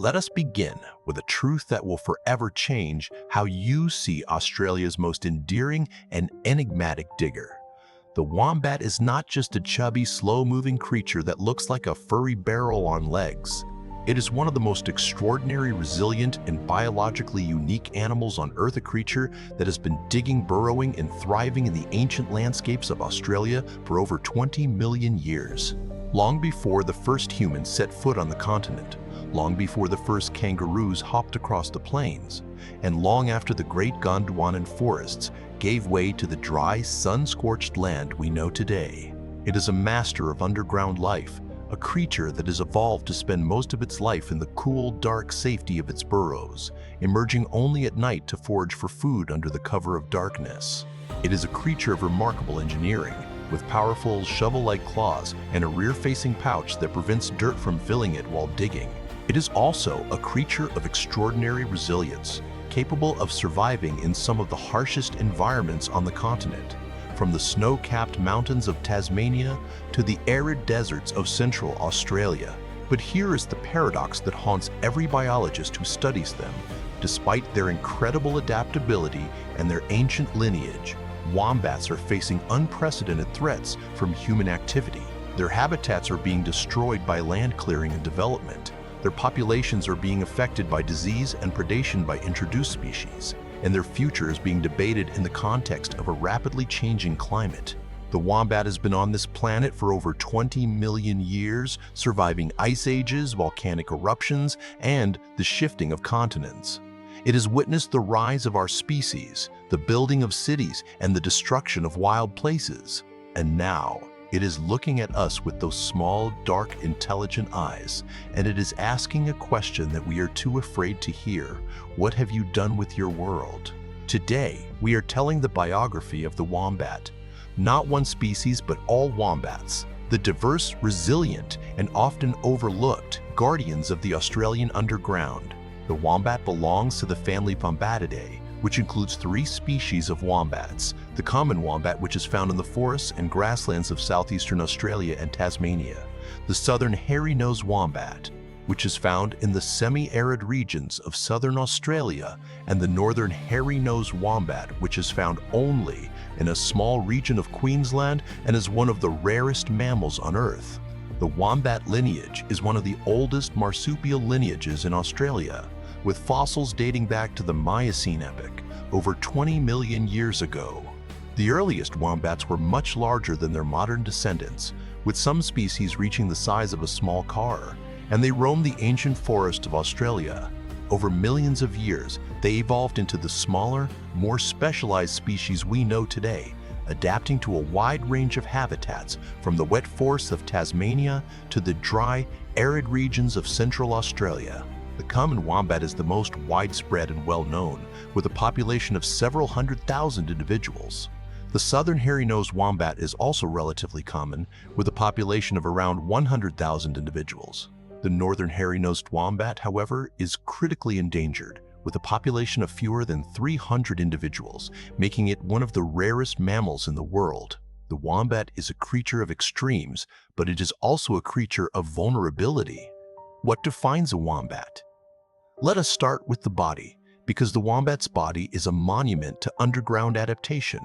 Let us begin with a truth that will forever change how you see Australia's most endearing and enigmatic digger. The wombat is not just a chubby, slow-moving creature that looks like a furry barrel on legs. It is one of the most extraordinary, resilient, and biologically unique animals on Earth, a creature that has been digging, burrowing, and thriving in the ancient landscapes of Australia for over 20 million years. Long before the first humans set foot on the continent, long before the first kangaroos hopped across the plains, and long after the great Gondwanan forests gave way to the dry, sun-scorched land we know today. It is a master of underground life, a creature that has evolved to spend most of its life in the cool, dark safety of its burrows, emerging only at night to forage for food under the cover of darkness. It is a creature of remarkable engineering, with powerful shovel-like claws and a rear-facing pouch that prevents dirt from filling it while digging. It is also a creature of extraordinary resilience, capable of surviving in some of the harshest environments on the continent, from the snow-capped mountains of Tasmania to the arid deserts of Central Australia. But here is the paradox that haunts every biologist who studies them. Despite their incredible adaptability and their ancient lineage, wombats are facing unprecedented threats from human activity. Their habitats are being destroyed by land clearing and development. Their populations are being affected by disease and predation by introduced species, and their future is being debated in the context of a rapidly changing climate. The wombat has been on this planet for over 20 million years, surviving ice ages, volcanic eruptions, and the shifting of continents. It has witnessed the rise of our species, the building of cities, and the destruction of wild places. And now, it is looking at us with those small, dark, intelligent eyes, and it is asking a question that we are too afraid to hear. What have you done with your world? Today, we are telling the biography of the wombat. Not one species, but all wombats. The diverse, resilient, and often overlooked guardians of the Australian underground. The wombat belongs to the family Wombatidae, which includes 3 species of wombats: the common wombat, which is found in the forests and grasslands of southeastern Australia and Tasmania; the southern hairy-nosed wombat, which is found in the semi-arid regions of southern Australia; and the northern hairy-nosed wombat, which is found only in a small region of Queensland and is one of the rarest mammals on Earth. The wombat lineage is one of the oldest marsupial lineages in Australia, with fossils dating back to the Miocene epoch, over 20 million years ago. The earliest wombats were much larger than their modern descendants, with some species reaching the size of a small car, and they roamed the ancient forest of Australia. Over millions of years, they evolved into the smaller, more specialized species we know today, adapting to a wide range of habitats, from the wet forests of Tasmania to the dry, arid regions of Central Australia. The common wombat is the most widespread and well-known, with a population of several 100,000 individuals. The southern hairy-nosed wombat is also relatively common, with a population of around 100,000 individuals. The northern hairy-nosed wombat, however, is critically endangered, with a population of fewer than 300 individuals, making it one of the rarest mammals in the world. The wombat is a creature of extremes, but it is also a creature of vulnerability. What defines a wombat? Let us start with the body, because the wombat's body is a monument to underground adaptation.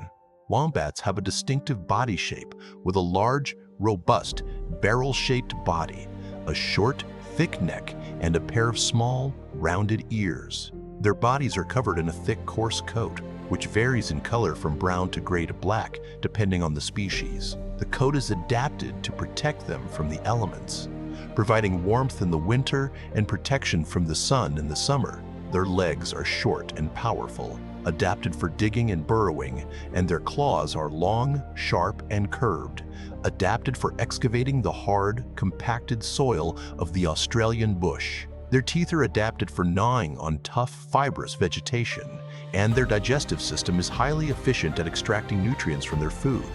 Wombats have a distinctive body shape with a large, robust, barrel-shaped body, a short, thick neck, and a pair of small, rounded ears. Their bodies are covered in a thick, coarse coat, which varies in color from brown to gray to black, depending on the species. The coat is adapted to protect them from the elements, providing warmth in the winter and protection from the sun in the summer. Their legs are short and powerful, adapted for digging and burrowing, and their claws are long, sharp, and curved, adapted for excavating the hard, compacted soil of the Australian bush. Their teeth are adapted for gnawing on tough, fibrous vegetation, and their digestive system is highly efficient at extracting nutrients from their food,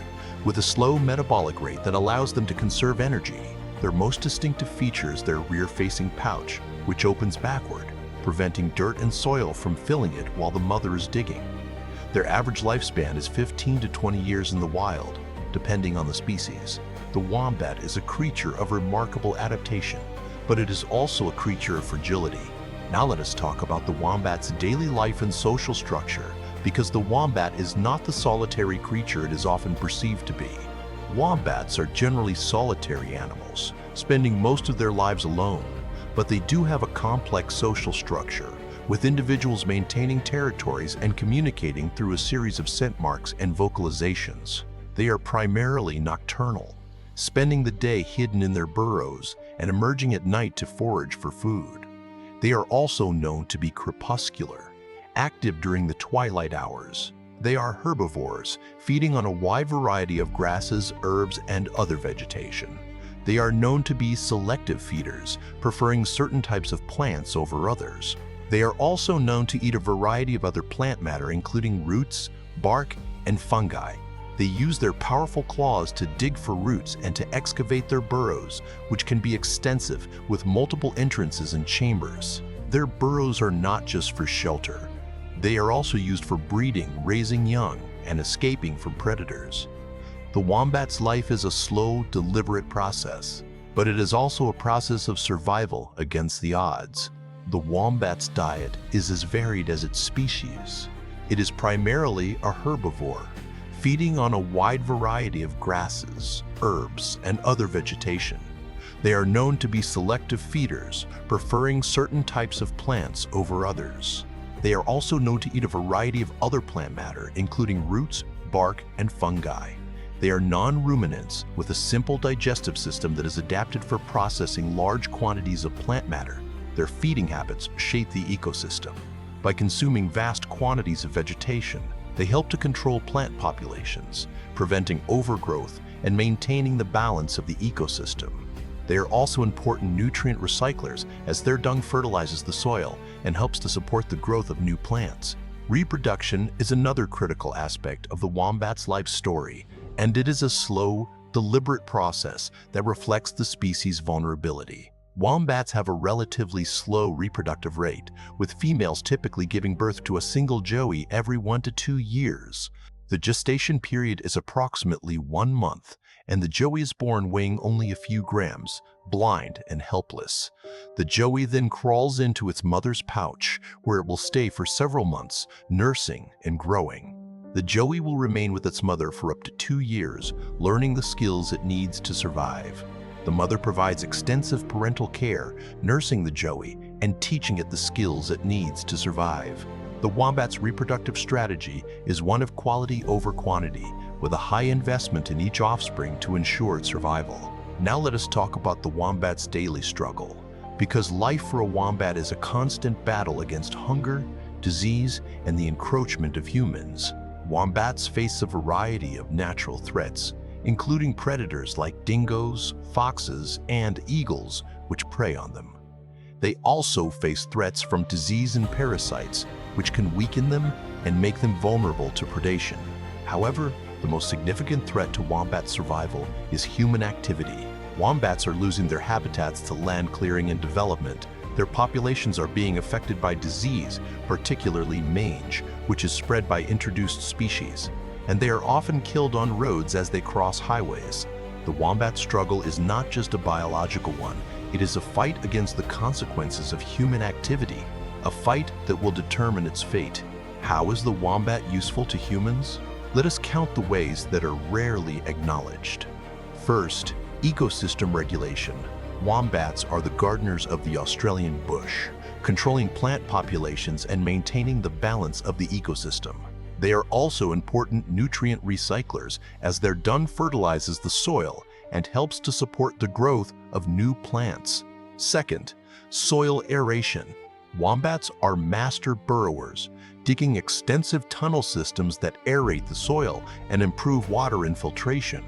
with a slow metabolic rate that allows them to conserve energy. Their most distinctive feature is their rear-facing pouch, which opens backward, preventing dirt and soil from filling it while the mother is digging. Their average lifespan is 15 to 20 years in the wild, depending on the species. The wombat is a creature of remarkable adaptation, but it is also a creature of fragility. Now let us talk about the wombat's daily life and social structure, because the wombat is not the solitary creature it is often perceived to be. Wombats are generally solitary animals, spending most of their lives alone, but they do have a complex social structure, with individuals maintaining territories and communicating through a series of scent marks and vocalizations. They are primarily nocturnal, spending the day hidden in their burrows and emerging at night to forage for food. They are also known to be crepuscular, active during the twilight hours. They are herbivores, feeding on a wide variety of grasses, herbs, and other vegetation. They are known to be selective feeders, preferring certain types of plants over others. They are also known to eat a variety of other plant matter, including roots, bark, and fungi. They use their powerful claws to dig for roots and to excavate their burrows, which can be extensive with multiple entrances and chambers. Their burrows are not just for shelter. They are also used for breeding, raising young, and escaping from predators. The wombat's life is a slow, deliberate process, but it is also a process of survival against the odds. The wombat's diet is as varied as its species. It is primarily a herbivore, feeding on a wide variety of grasses, herbs, and other vegetation. They are known to be selective feeders, preferring certain types of plants over others. They are also known to eat a variety of other plant matter, including roots, bark, and fungi. They are non-ruminants with a simple digestive system that is adapted for processing large quantities of plant matter. Their feeding habits shape the ecosystem. By consuming vast quantities of vegetation, they help to control plant populations, preventing overgrowth and maintaining the balance of the ecosystem. They are also important nutrient recyclers, as their dung fertilizes the soil and helps to support the growth of new plants. Reproduction is another critical aspect of the wombat's life story, and it is a slow, deliberate process that reflects the species' vulnerability. Wombats have a relatively slow reproductive rate, with females typically giving birth to a single joey every 1 to 2 years. The gestation period is approximately 1 month, and the joey is born weighing only a few grams, blind and helpless. The joey then crawls into its mother's pouch, where it will stay for several months, nursing and growing. The joey will remain with its mother for up to 2 years, learning the skills it needs to survive. The mother provides extensive parental care, nursing the joey and teaching it the skills it needs to survive. The wombat's reproductive strategy is one of quality over quantity, with a high investment in each offspring to ensure its survival. Now let us talk about the wombat's daily struggle. Because life for a wombat is a constant battle against hunger, disease, and the encroachment of humans. Wombats face a variety of natural threats, including predators like dingoes, foxes, and eagles, which prey on them. They also face threats from disease and parasites, which can weaken them and make them vulnerable to predation. However, the most significant threat to wombat survival is human activity. Wombats are losing their habitats to land clearing and development. Their populations are being affected by disease, particularly mange, which is spread by introduced species, and they are often killed on roads as they cross highways. The wombat struggle is not just a biological one, it is a fight against the consequences of human activity, a fight that will determine its fate. How is the wombat useful to humans? Let us count the ways that are rarely acknowledged. First, ecosystem regulation. Wombats are the gardeners of the Australian bush, controlling plant populations and maintaining the balance of the ecosystem. They are also important nutrient recyclers, as their dung fertilizes the soil and helps to support the growth of new plants. Second, soil aeration. Wombats are master burrowers, digging extensive tunnel systems that aerate the soil and improve water infiltration,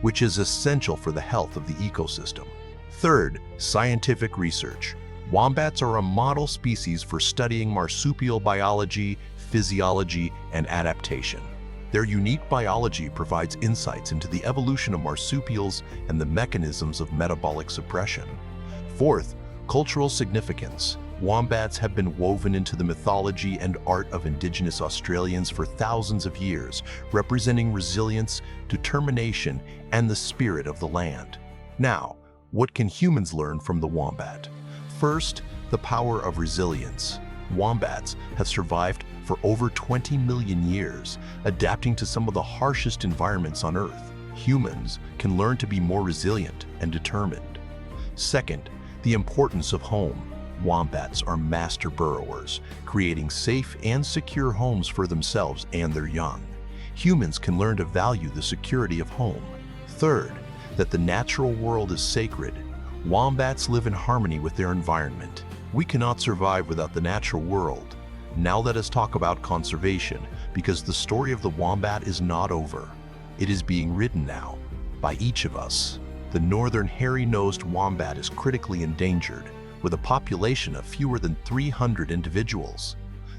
which is essential for the health of the ecosystem. Third, scientific research. Wombats are a model species for studying marsupial biology, physiology, and adaptation. Their unique biology provides insights into the evolution of marsupials and the mechanisms of metabolic suppression. Fourth, cultural significance. Wombats have been woven into the mythology and art of Indigenous Australians for thousands of years, representing resilience, determination, and the spirit of the land. Now, What can humans learn from the wombat? First, the power of resilience. Wombats have survived for over 20 million years, adapting to some of the harshest environments on Earth. Humans can learn to be more resilient and determined. Second, the importance of home. Wombats are master burrowers, creating safe and secure homes for themselves and their young. Humans can learn to value the security of home. Third, that the natural world is sacred. Wombats live in harmony with their environment. We cannot survive without the natural world. Now let us talk about conservation, because the story of the wombat is not over. It is being written now, by each of us. The northern hairy-nosed wombat is critically endangered, with a population of fewer than 300 individuals.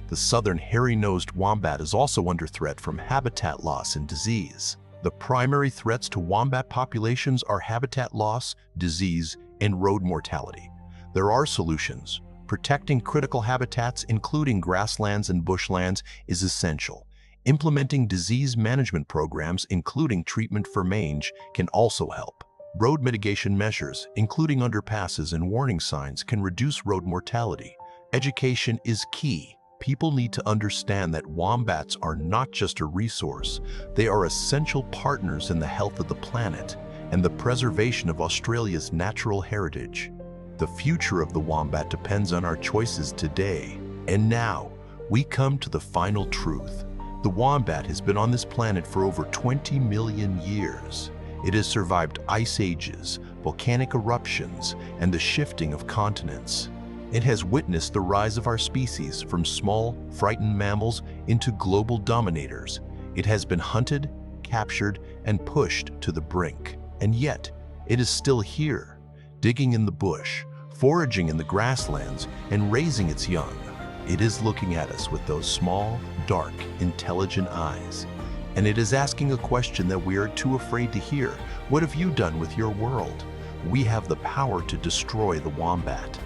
The southern hairy-nosed wombat is also under threat from habitat loss and disease. The primary threats to wombat populations are habitat loss, disease, and road mortality. There are solutions. Protecting critical habitats, including grasslands and bushlands, is essential. Implementing disease management programs, including treatment for mange, can also help. Road mitigation measures, including underpasses and warning signs, can reduce road mortality. Education is key. People need to understand that wombats are not just a resource, they are essential partners in the health of the planet and the preservation of Australia's natural heritage. The future of the wombat depends on our choices today. And now, we come to the final truth. The wombat has been on this planet for over 20 million years. It has survived ice ages, volcanic eruptions, and the shifting of continents. It has witnessed the rise of our species from small, frightened mammals into global dominators. It has been hunted, captured, and pushed to the brink. And yet, it is still here, digging in the bush, foraging in the grasslands, and raising its young. It is looking at us with those small, dark, intelligent eyes. And it is asking a question that we are too afraid to hear. What have you done with your world? We have the power to destroy the wombat.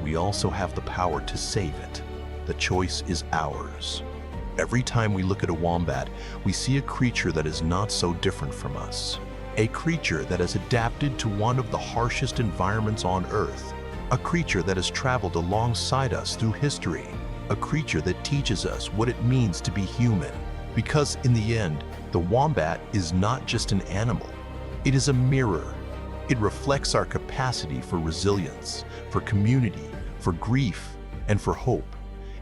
We also have the power to save it. The choice is ours. Every time we look at a wombat, we see a creature that is not so different from us. A creature that has adapted to one of the harshest environments on Earth. A creature that has traveled alongside us through history. A creature that teaches us what it means to be human. Because in the end, the wombat is not just an animal. It is a mirror. It reflects our capacity for resilience, for community, for grief, and for hope.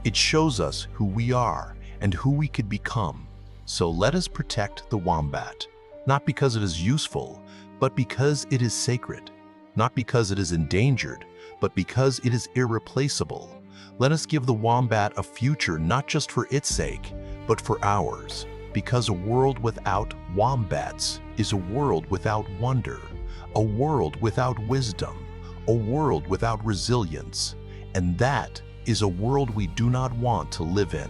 It shows us who we are and who we could become. So let us protect the wombat, not because it is useful, but because it is sacred. Not because it is endangered, but because it is irreplaceable. Let us give the wombat a future not just for its sake, but for ours. Because a world without wombats is a world without wonder, a world without wisdom, a world without resilience, and that is a world we do not want to live in.